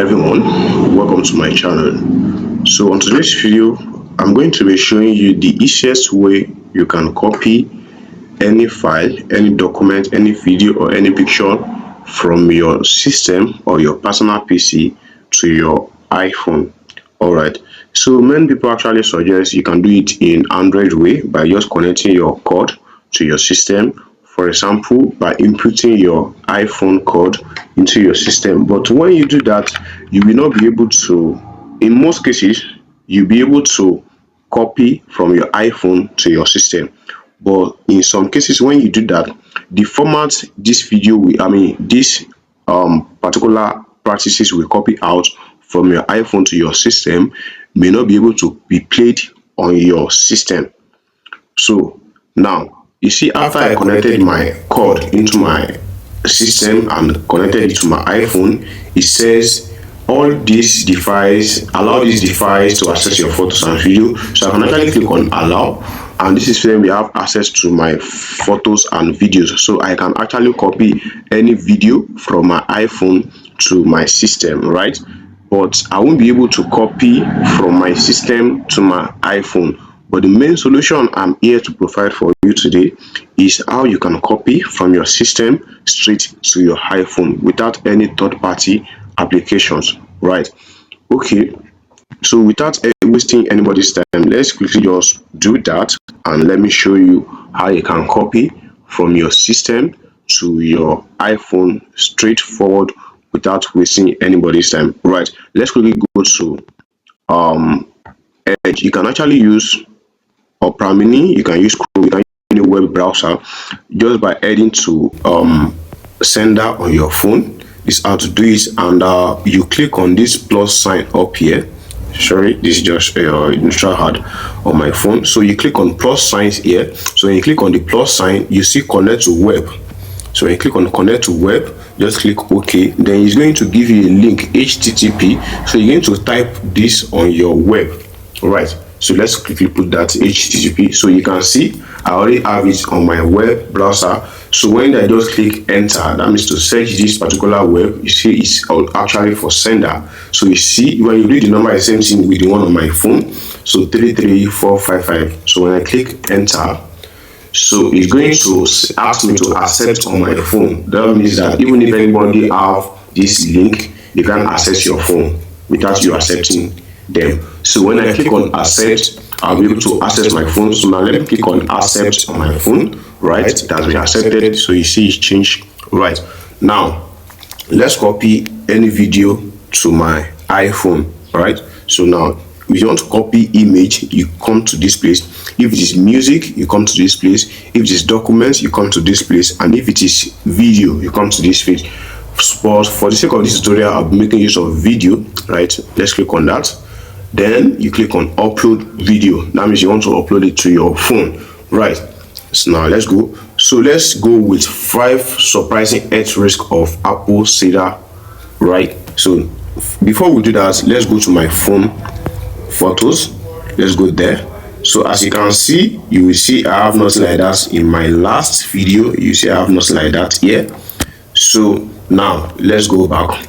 everyone, welcome to my channel. So on today's video, I'm going to be showing you the easiest way you can copy any file, any document, any video or any picture from your system or your personal PC to your iPhone. Alright, so many people actually suggest you can do it in Android way by just connecting your code to your system. For example, by inputting your iPhone code into your system. But when you do that, you will not be able to, in most cases, you'll be able to copy from your iPhone to your system. But in some cases, when you do that, the format this video this particular practices will copy out from your iPhone to your system may not be able to be played on your system. So now, you see, after I connected my cord into my system and connected it to my iPhone, it says all these devices, allow this device to access your photos and video. So I can actually click on allow, and this is when we have access to my photos and videos. So I can actually copy any video from my iPhone to my system, right? But I won't be able to copy from my system to my iPhone. But the main solution I'm here to provide for you today is how you can copy from your system straight to your iPhone without any third-party applications, right? Okay, so without wasting anybody's time, let's quickly just do that and let me show you how you can copy from your system to your iPhone straightforward without wasting anybody's time. Right, let's quickly go to Edge. You can actually use Opera Mini, you can use Chrome, you can use any web browser just by heading to sender on your phone. This is how to do it, and you click on this plus sign up here. Sorry, this is just neutral hard on my phone. So you click on plus signs here. So when you click on the plus sign, you see connect to web. So when you click on connect to web, just click OK. Then it's going to give you a link, HTTP. So you're going to type this on your web. All right. So let's quickly put that HTTP. So you can see I already have it on my web browser. So when I just click enter, that means to search this particular web, you see it's actually for sender. So you see when you read the number, it's same thing with the one on my phone. So 33455. So when I click enter, so it's going to ask me to accept on my phone. That means that even if anybody have this link, they can access your phone without you accepting them. So when I click on accept, I'll be able to access my phone. So now let me click on accept on my phone. Right, that's been accepted. So you see it's changed. Right, now let's copy any video to my iPhone. Right, so now if you want to copy image, you come to this place. If it is music, you come to this place. If it is documents, you come to this place. And if it is video, you come to this page. But for the sake of this tutorial, I'll be making use of video. Right, let's click on that. Then you click on upload video. That means you want to upload it to your phone. Right, so now let's go. So let's go with 5 surprising health risks of Apple cider. Right, so before we do that, let's go to my phone photos. Let's go there. So as you can see, you will see I have nothing like that in my last video. You see I have nothing like that here. So now let's go back.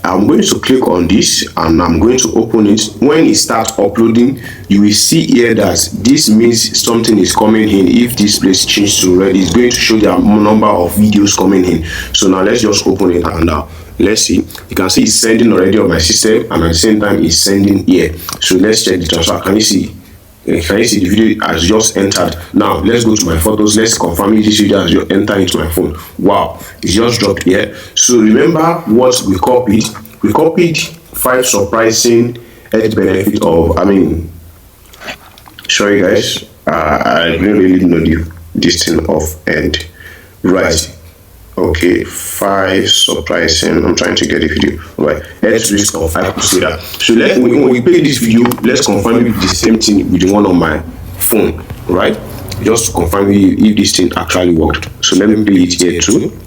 I'm going to click on this and I'm going to open it. When it starts uploading, you will see here that this means something is coming in. If this place changed to red, it's going to show the number of videos coming in. So now let's just open it and let's see. You can see it's sending already on my system, and at the same time it's sending here. So let's check the transfer. Can you see? Can you see the video has just entered? Now let's go to my photos. Let's confirm if this video has just entered into my phone. Wow, it's just dropped here. So remember what we copied. We copied 5 surprising health benefits of sorry guys, I didn't really know this thing off end. Right, okay, 5 surprising, I'm trying to get the video right, health risk of Apple cider. So when we play this video, let's confirm if the same thing with the one on my phone, right? Just to confirm if this thing actually worked. So let me play it here too.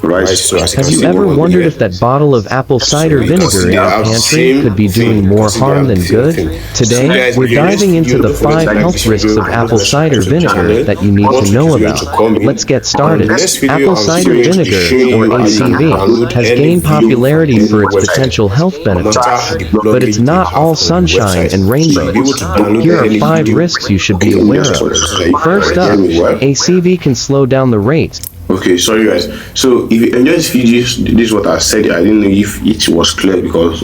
Right, so as you Have can you see, ever one wondered here. if that bottle of apple cider You can vinegar see in they your have the pantry same could be thing. doing You more can see they harm have the than same good? thing. So Today, guys, we're if you enjoy this diving into video, the don't forget to 5 like health this risks video of and don't apple forget to subscribe cider to the vinegar channel. that you need to Want know videos to about. come in. Let's get On the started. next video, Apple I'm cider going to be vinegar, showing or you how you can ACV, download has any gained video from popularity any for its website, potential health no matter benefits. the But it's blockage they not have all for the sunshine website. and So you'll be able rainbows. to download Here are any 5 video. risks you should Okay, be let me aware just of. pause so that you First can hear up, me well. ACV can slow down the rate. Okay, sorry guys. So if you enjoy this video, this is what I said. I didn't know if it was clear, because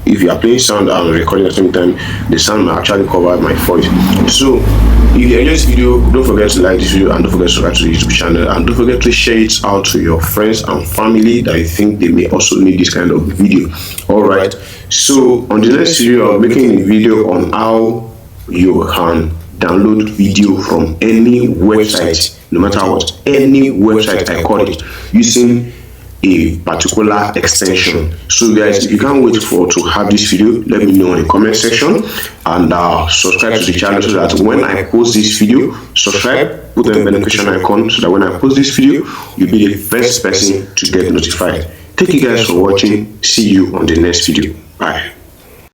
if you are playing sound and recording at the same time, the sound may actually cover my voice. So if you enjoy this video, don't forget to like this video and don't forget to subscribe to the YouTube channel, and don't forget to share it out to your friends and family that you think they may also need this kind of video. All right, so on the next video, I'm making a video on how you can download video from any website, no matter what, any website I call it, using a particular extension. So guys, if you can't wait for to have this video, let me know in the comment section, and subscribe to the channel so that when I post this video, subscribe, put the notification icon so that when I post this video, you'll be the first person to get notified. Thank you guys for watching. See you on the next video. Bye.